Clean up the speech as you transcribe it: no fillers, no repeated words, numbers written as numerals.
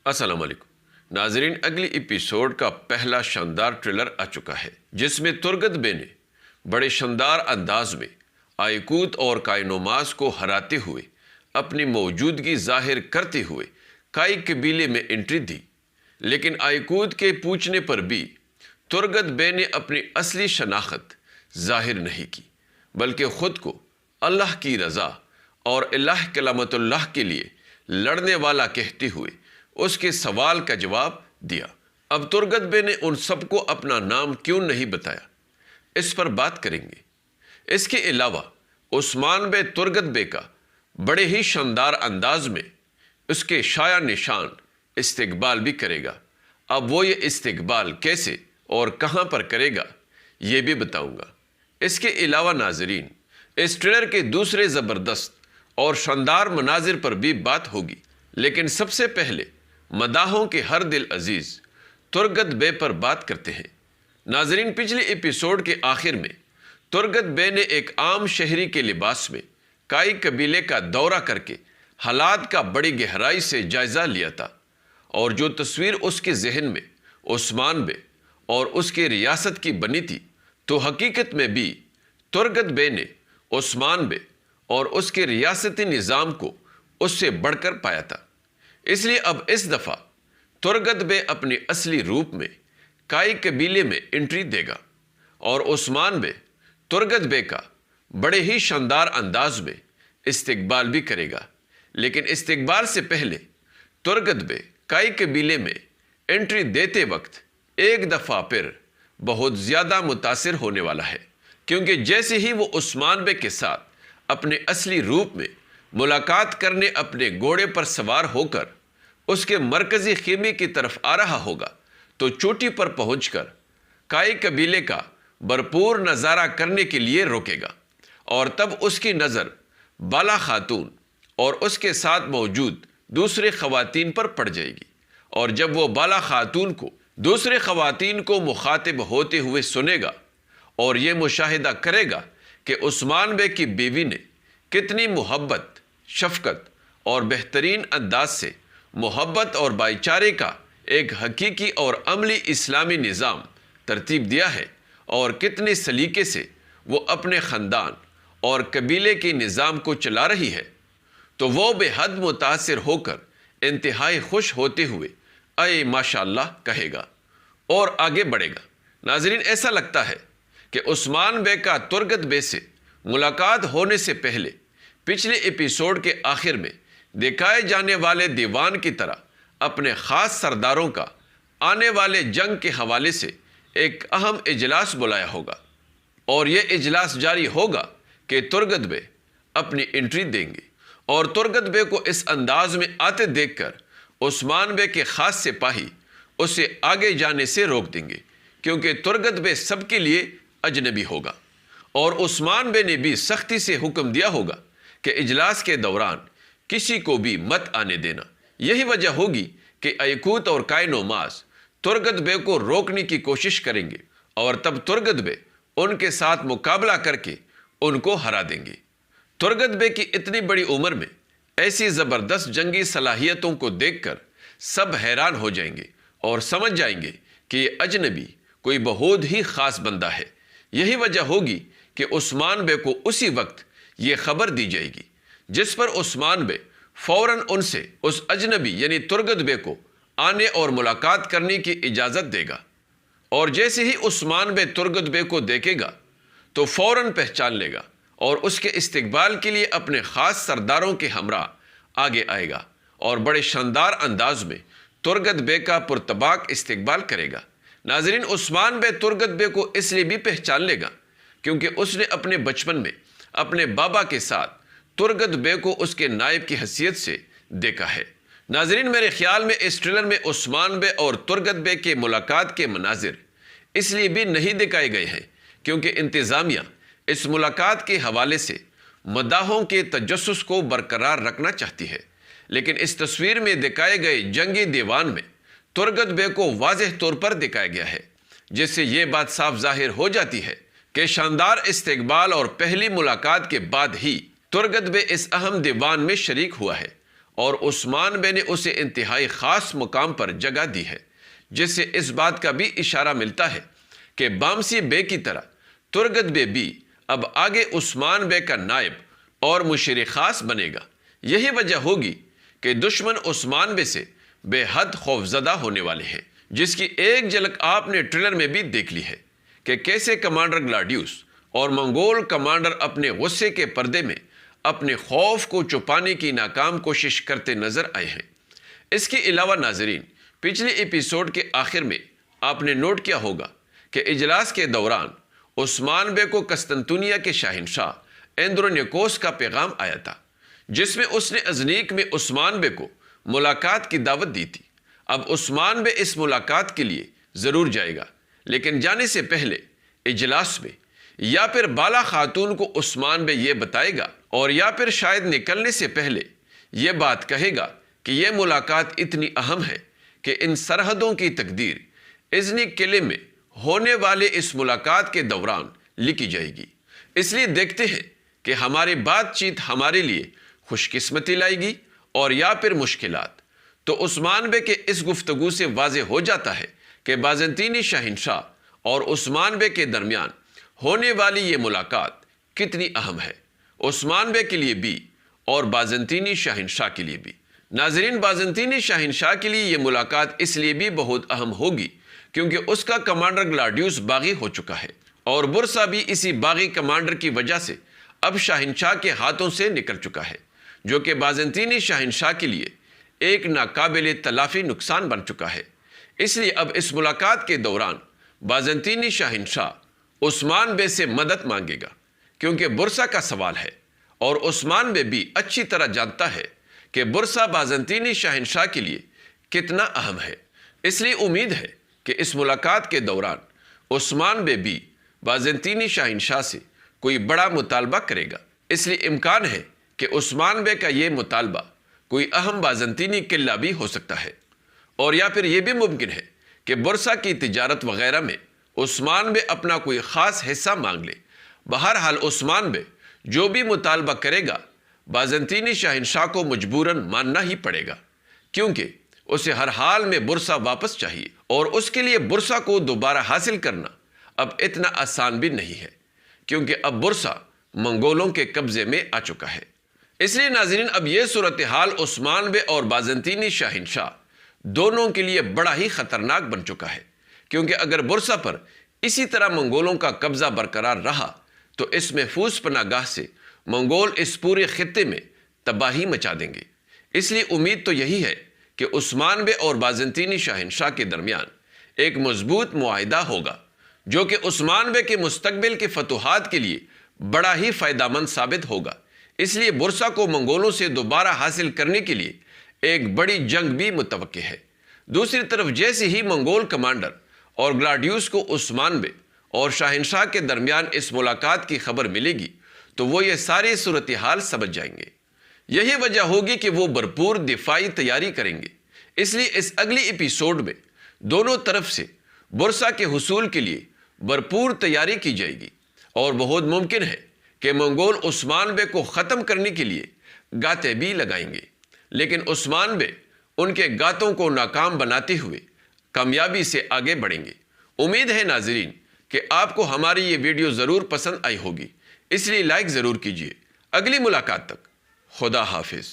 السلام علیکم ناظرین، اگلی ایپیسوڈ کا پہلا شاندار ٹریلر آ چکا ہے جس میں ترگت بے نے بڑے شاندار انداز میں آئیکوت اور کائنوماس کو ہراتے ہوئے اپنی موجودگی ظاہر کرتے ہوئے کائی قبیلے میں انٹری دی، لیکن آئیکوت کے پوچھنے پر بھی ترگت بے نے اپنی اصلی شناخت ظاہر نہیں کی، بلکہ خود کو اللہ کی رضا اور الہ کلمت اللہ کے لیے لڑنے والا کہتے ہوئے اس کے سوال کا جواب دیا۔ اب ترگت بے نے ان سب کو اپنا نام کیوں نہیں بتایا، اس پر بات کریں گے۔ اس کے علاوہ عثمان بے ترگت بے کا بڑے ہی شاندار انداز میں اس کے شایع نشان استقبال بھی کرے گا۔ اب وہ یہ استقبال کیسے اور کہاں پر کرے گا یہ بھی بتاؤں گا۔ اس کے علاوہ ناظرین، اس ٹریلر کے دوسرے زبردست اور شاندار مناظر پر بھی بات ہوگی، لیکن سب سے پہلے مداحوں کے ہر دل عزیز ترگت بے پر بات کرتے ہیں۔ ناظرین، پچھلے ایپیسوڈ کے آخر میں ترگت بے نے ایک عام شہری کے لباس میں کائی قبیلے کا دورہ کر کے حالات کا بڑی گہرائی سے جائزہ لیا تھا، اور جو تصویر اس کے ذہن میں عثمان بے اور اس کے ریاست کی بنی تھی، تو حقیقت میں بھی ترگت بے نے عثمان بے اور اس کے ریاستی نظام کو اس سے بڑھ کر پایا تھا۔ اس لیے اب اس دفعہ ترگت بے اپنی اصلی روپ میں کائی قبیلے میں انٹری دے گا، اور عثمان بے ترگت بے کا بڑے ہی شاندار انداز میں استقبال بھی کرے گا۔ لیکن استقبال سے پہلے ترگت بے کائی قبیلے میں انٹری دیتے وقت ایک دفعہ پھر بہت زیادہ متاثر ہونے والا ہے، کیونکہ جیسے ہی وہ عثمان بے کے ساتھ اپنے اصلی روپ میں ملاقات کرنے اپنے گھوڑے پر سوار ہو کر اس کے مرکزی خیمے کی طرف آ رہا ہوگا، تو چوٹی پر پہنچ کر کائی قبیلے کا بھرپور نظارہ کرنے کے لیے روکے گا، اور تب اس کی نظر بالا خاتون اور اس کے ساتھ موجود دوسرے خواتین پر پڑ جائے گی، اور جب وہ بالا خاتون کو دوسرے خواتین کو مخاطب ہوتے ہوئے سنے گا اور یہ مشاہدہ کرے گا کہ عثمان بے کی بیوی نے کتنی محبت، شفقت اور بہترین انداز سے محبت اور بھائی چارے کا ایک حقیقی اور عملی اسلامی نظام ترتیب دیا ہے، اور کتنے سلیقے سے وہ اپنے خاندان اور قبیلے کے نظام کو چلا رہی ہے، تو وہ بے حد متاثر ہو کر انتہائی خوش ہوتے ہوئے اے ماشاءاللہ کہے گا اور آگے بڑھے گا۔ ناظرین، ایسا لگتا ہے کہ عثمان بے کا ترگت بے سے ملاقات ہونے سے پہلے پچھلے ایپیسوڈ کے آخر میں دکھائے جانے والے دیوان کی طرح اپنے خاص سرداروں کا آنے والے جنگ کے حوالے سے ایک اہم اجلاس بلایا ہوگا، اور یہ اجلاس جاری ہوگا کہ ترگت بے اپنی انٹری دیں گے، اور ترگت بے کو اس انداز میں آتے دیکھ کر عثمان بے کے خاص سپاہی اسے آگے جانے سے روک دیں گے، کیونکہ ترگت بے سب کے لیے اجنبی ہوگا، اور عثمان بے نے بھی سختی سے حکم دیا ہوگا کہ اجلاس کے دوران کسی کو بھی مت آنے دینا۔ یہی وجہ ہوگی کہ آئیکوت اور کائنوماس ترگت بے کو روکنے کی کوشش کریں گے، اور تب ترگت بے ان کے ساتھ مقابلہ کر کے ان کو ہرا دیں گے۔ ترگت بے کی اتنی بڑی عمر میں ایسی زبردست جنگی صلاحیتوں کو دیکھ کر سب حیران ہو جائیں گے اور سمجھ جائیں گے کہ یہ اجنبی کوئی بہت ہی خاص بندہ ہے۔ یہی وجہ ہوگی کہ عثمان بے کو اسی وقت یہ خبر دی جائے گی، جس پر عثمان بے فوراً ان سے اس اجنبی یعنی ترگت بے کو آنے اور ملاقات کرنے کی اجازت دے گا، اور جیسے ہی عثمان بے ترگت بے کو دیکھے گا تو فوراً پہچان لے گا، اور اس کے استقبال کے لیے اپنے خاص سرداروں کے ہمراہ آگے آئے گا، اور بڑے شاندار انداز میں ترگت بے کا پرتباک استقبال کرے گا۔ ناظرین، عثمان بے ترگت بے کو اس لیے بھی پہچان لے گا کیونکہ اس نے اپنے بچپن میں اپنے بابا کے ساتھ ترگت بے کو اس کے نائب کی حیثیت سے دیکھا ہے۔ ناظرین، میرے خیال میں اس ٹریلر میں عثمان بے اور ترگت بے کے ملاقات کے مناظر اس لیے بھی نہیں دکھائے گئے ہیں کیونکہ انتظامیہ اس ملاقات کے حوالے سے مداحوں کے تجسس کو برقرار رکھنا چاہتی ہے، لیکن اس تصویر میں دکھائے گئے جنگی دیوان میں ترگت بے کو واضح طور پر دکھایا گیا ہے، جس سے یہ بات صاف ظاہر ہو جاتی ہے کہ شاندار استقبال اور پہلی ملاقات کے بعد ہی ترگت بے اس اہم دیوان میں شریک ہوا ہے، اور عثمان بے نے اسے انتہائی خاص مقام پر جگہ دی ہے، جس سے اس بات کا بھی اشارہ ملتا ہے کہ بامسی بے کی طرح ترگت بے بھی اب آگے عثمان بے کا نائب اور مشیر خاص بنے گا۔ یہی وجہ ہوگی کہ دشمن عثمان بے سے بے حد خوفزدہ ہونے والے ہیں، جس کی ایک جھلک آپ نے ٹریلر میں بھی دیکھ لی ہے کہ کیسے کمانڈر گلاڈیوس اور منگول کمانڈر اپنے غصے کے پردے میں اپنے خوف کو چھپانے کی ناکام کوشش کرتے نظر آئے ہیں۔ اس کے علاوہ ناظرین، پچھلے ایپیسوڈ کے آخر میں آپ نے نوٹ کیا ہوگا کہ اجلاس کے دوران عثمان بے کو قسطنطنیہ کے شہنشاہ اندرونیکوس کا پیغام آیا تھا، جس میں اس نے ازنیک میں عثمان بے کو ملاقات کی دعوت دی تھی۔ اب عثمان بے اس ملاقات کے لیے ضرور جائے گا، لیکن جانے سے پہلے اجلاس میں یا پھر بالا خاتون کو عثمان بے یہ بتائے گا، اور یا پھر شاید نکلنے سے پہلے یہ بات کہے گا کہ یہ ملاقات اتنی اہم ہے کہ ان سرحدوں کی تقدیر ازنیک قلعے میں ہونے والے اس ملاقات کے دوران لکھی جائے گی۔ اس لیے دیکھتے ہیں کہ ہماری بات چیت ہمارے لیے خوش قسمتی لائے گی اور یا پھر مشکلات۔ تو عثمان بے کے اس گفتگو سے واضح ہو جاتا ہے کہ بازنطینی شہنشاہ اور عثمان بے کے درمیان ہونے والی یہ ملاقات کتنی اہم ہے، عثمان بے کے لیے بھی اور بازنطینی شہنشاہ کے لیے بھی۔ ناظرین، بازنطینی شہنشاہ کے لیے یہ ملاقات اس لیے بھی بہت اہم ہوگی کیونکہ اس کا کمانڈر گلاڈیوس باغی ہو چکا ہے، اور برسا بھی اسی باغی کمانڈر کی وجہ سے اب شہنشاہ کے ہاتھوں سے نکل چکا ہے، جو کہ بازنطینی شہنشاہ کے لیے ایک ناقابل تلافی نقصان بن چکا ہے۔ اس لیے اب اس ملاقات کے دوران بازنطینی شہنشاہ عثمان بے سے مدد مانگے گا، کیونکہ برسا کا سوال ہے، اور عثمان بے بھی اچھی طرح جانتا ہے کہ برسا بازنطینی شہنشاہ کے لیے کتنا اہم ہے۔ اس لیے امید ہے کہ اس ملاقات کے دوران عثمان بے بھی بازنطینی شہنشاہ سے کوئی بڑا مطالبہ کرے گا۔ اس لیے امکان ہے کہ عثمان بے کا یہ مطالبہ کوئی اہم بازنطینی قلعہ بھی ہو سکتا ہے، اور یا پھر یہ بھی ممکن ہے کہ برسا کی تجارت وغیرہ میں عثمان بے اپنا کوئی خاص حصہ مانگ لے۔ بہرحال عثمان بے جو بھی مطالبہ کرے گا بازنطینی شہنشاہ کو مجبوراً ماننا ہی پڑے گا، کیونکہ اسے ہر حال میں برسا واپس چاہیے، اور اس کے لیے برسا کو دوبارہ حاصل کرنا اب اتنا آسان بھی نہیں ہے، کیونکہ اب برسا منگولوں کے قبضے میں آ چکا ہے۔ اس لیے ناظرین، اب یہ صورتحال عثمان بے اور بازنطینی شہنشاہ دونوں کے لیے بڑا ہی خطرناک بن چکا ہے، کیونکہ اگر برسا پر اسی طرح منگولوں کا قبضہ برقرار رہا تو اس محفوظ پناہ گاہ سے منگول اس پورے خطے میں تباہی مچا دیں گے۔ اس لیے امید تو یہی ہے کہ عثمان بے اور بازنطینی شہنشاہ کے درمیان ایک مضبوط معاہدہ ہوگا، جو کہ عثمان بے کے مستقبل کے فتوحات کے لیے بڑا ہی فائدہ مند ثابت ہوگا۔ اس لیے برسا کو منگولوں سے دوبارہ حاصل کرنے کے لیے ایک بڑی جنگ بھی متوقع ہے۔ دوسری طرف جیسے ہی منگول کمانڈر اور گلاڈیوس کو عثمان بے اور شہنشاہ کے درمیان اس ملاقات کی خبر ملے گی تو وہ یہ ساری صورتحال سمجھ جائیں گے۔ یہی وجہ ہوگی کہ وہ بھرپور دفاعی تیاری کریں گے۔ اس لیے اس اگلی ایپیسوڈ میں دونوں طرف سے برسا کے حصول کے لیے بھرپور تیاری کی جائے گی، اور بہت ممکن ہے کہ منگول عثمان بے کو ختم کرنے کے لیے گاتے بھی لگائیں گے، لیکن عثمان بے ان کے گاتوں کو ناکام بناتے ہوئے کامیابی سے آگے بڑھیں گے۔ امید ہے ناظرین کہ آپ کو ہماری یہ ویڈیو ضرور پسند آئی ہوگی، اس لیے لائک ضرور کیجیے۔ اگلی ملاقات تک خدا حافظ۔